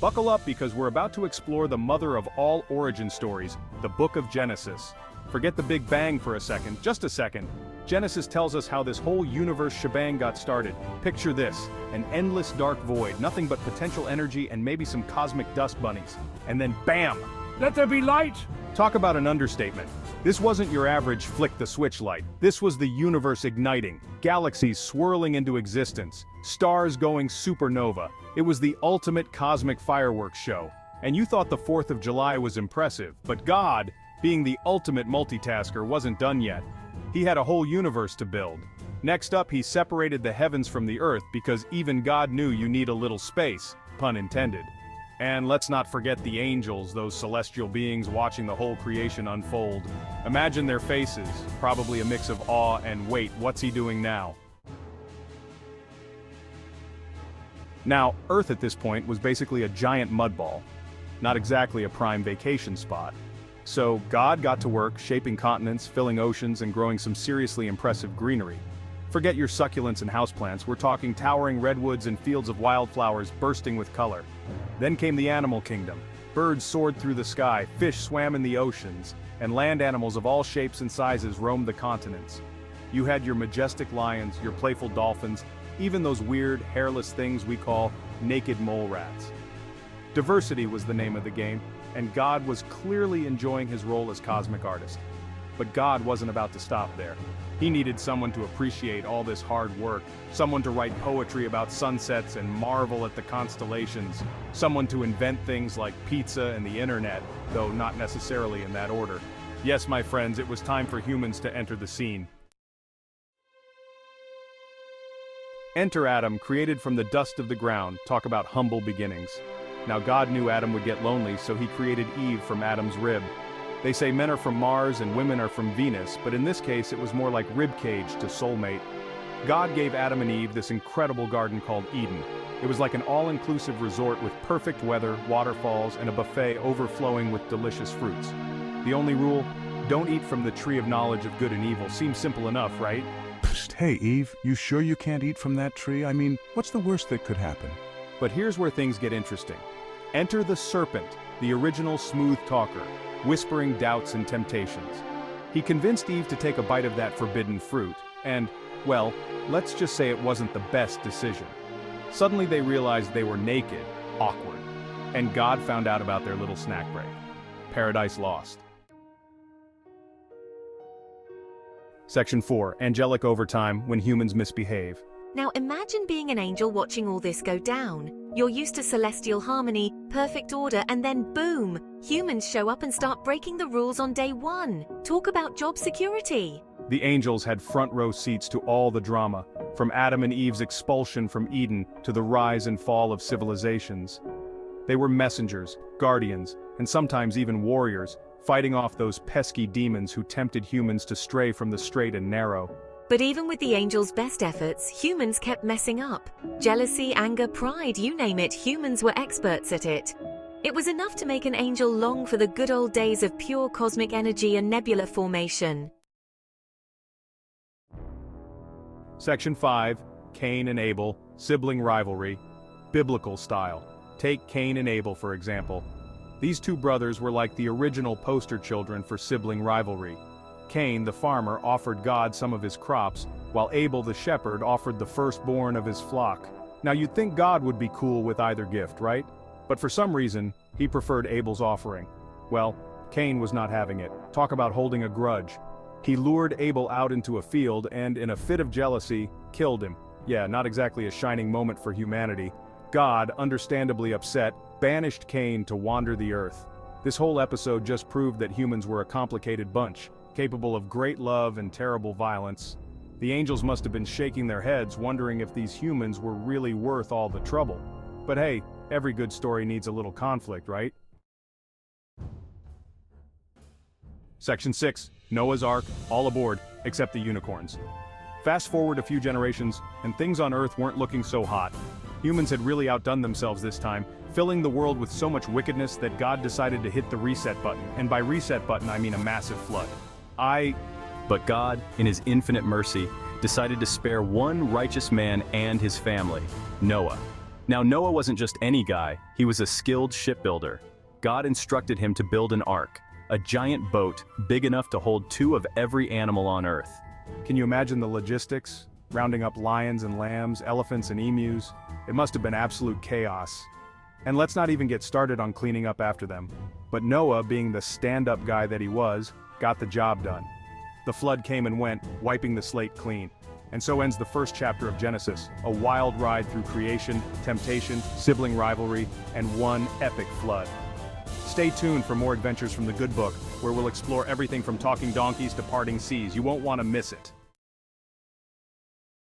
Buckle up because we're about to explore the mother of all origin stories, the Book of Genesis. Forget the Big Bang for a second, just a second. Genesis tells us how this whole universe shebang got started. Picture this, an endless dark void, nothing but potential energy and maybe some cosmic dust bunnies. And then BAM! Let there be light! Talk about an understatement. This wasn't your average flick the switch light. This was the universe igniting, galaxies swirling into existence, stars going supernova. It was the ultimate cosmic fireworks show. And you thought the 4th of July was impressive, but God, being the ultimate multitasker, wasn't done yet. He had a whole universe to build. Next up, he separated the heavens from the earth because even God knew you need a little space, pun intended. And let's not forget the angels, those celestial beings watching the whole creation unfold. Imagine their faces, probably a mix of awe and wait, what's he doing now? Now, Earth at this point was basically a giant mud ball. Not exactly a prime vacation spot. So God got to work shaping continents, filling oceans, and growing some seriously impressive greenery. Forget your succulents and houseplants, we're talking towering redwoods and fields of wildflowers bursting with color. Then came the animal kingdom. Birds soared through the sky, fish swam in the oceans, and land animals of all shapes and sizes roamed the continents. You had your majestic lions, your playful dolphins, even those weird, hairless things we call naked mole rats. Diversity was the name of the game, and God was clearly enjoying his role as cosmic artist. But God wasn't about to stop there. He needed someone to appreciate all this hard work, someone to write poetry about sunsets and marvel at the constellations, someone to invent things like pizza and the internet, though not necessarily in that order. Yes, my friends, it was time for humans to enter the scene. Enter Adam, created from the dust of the ground. Talk about humble beginnings. Now God knew Adam would get lonely, so he created Eve from Adam's rib. They say men are from Mars and women are from Venus, but in this case it was more like ribcage to soulmate. God gave Adam and Eve this incredible garden called Eden. It was like an all-inclusive resort with perfect weather, waterfalls, and a buffet overflowing with delicious fruits. The only rule? Don't eat from the tree of knowledge of good and evil. Seems simple enough, right? Psst, hey Eve, you sure you can't eat from that tree? I mean, what's the worst that could happen? But here's where things get interesting. Enter the serpent, the original smooth talker, whispering doubts and temptations. He convinced Eve to take a bite of that forbidden fruit, and, well, let's just say it wasn't the best decision. Suddenly they realized they were naked, awkward, and God found out about their little snack break. Paradise lost. Section 4, Angelic Overtime, when humans misbehave. Now imagine being an angel watching all this go down. You're used to celestial harmony, perfect order, and then boom! Humans show up and start breaking the rules on day one. Talk about job security. The angels had front row seats to all the drama, from Adam and Eve's expulsion from Eden to the rise and fall of civilizations. They were messengers, guardians, and sometimes even warriors, fighting off those pesky demons who tempted humans to stray from the straight and narrow. But even with the angels' best efforts, humans kept messing up. Jealousy, anger, pride, you name it, humans were experts at it. It was enough to make an angel long for the good old days of pure cosmic energy and nebula formation. Section 5, Cain and Abel, sibling rivalry, biblical style. Take Cain and Abel for example. These two brothers were like the original poster children for sibling rivalry. Cain, the farmer, offered God some of his crops, while Abel, the shepherd, offered the firstborn of his flock. Now you'd think God would be cool with either gift, right? But for some reason, he preferred Abel's offering. Well, Cain was not having it. Talk about holding a grudge. He lured Abel out into a field and, in a fit of jealousy, killed him. Yeah, not exactly a shining moment for humanity. God, understandably upset, banished Cain to wander the earth. This whole episode just proved that humans were a complicated bunch, capable of great love and terrible violence. The angels must have been shaking their heads, wondering if these humans were really worth all the trouble. But hey, every good story needs a little conflict, right? Section 6, Noah's Ark, all aboard, except the unicorns. Fast forward a few generations, and things on Earth weren't looking so hot. Humans had really outdone themselves this time, filling the world with so much wickedness that God decided to hit the reset button, and by reset button I mean a massive flood. But God, in his infinite mercy, decided to spare one righteous man and his family, Noah. Now Noah wasn't just any guy, he was a skilled shipbuilder. God instructed him to build an ark, a giant boat big enough to hold 2 of every animal on Earth. Can you imagine the logistics? Rounding up lions and lambs, elephants and emus? It must have been absolute chaos. And let's not even get started on cleaning up after them. But Noah, being the stand-up guy that he was, got the job done. The flood came and went, wiping the slate clean. And so ends the first chapter of Genesis, a wild ride through creation, temptation, sibling rivalry, and one epic flood. Stay tuned for more adventures from the Good Book, where we'll explore everything from talking donkeys to parting seas. You won't want to miss it.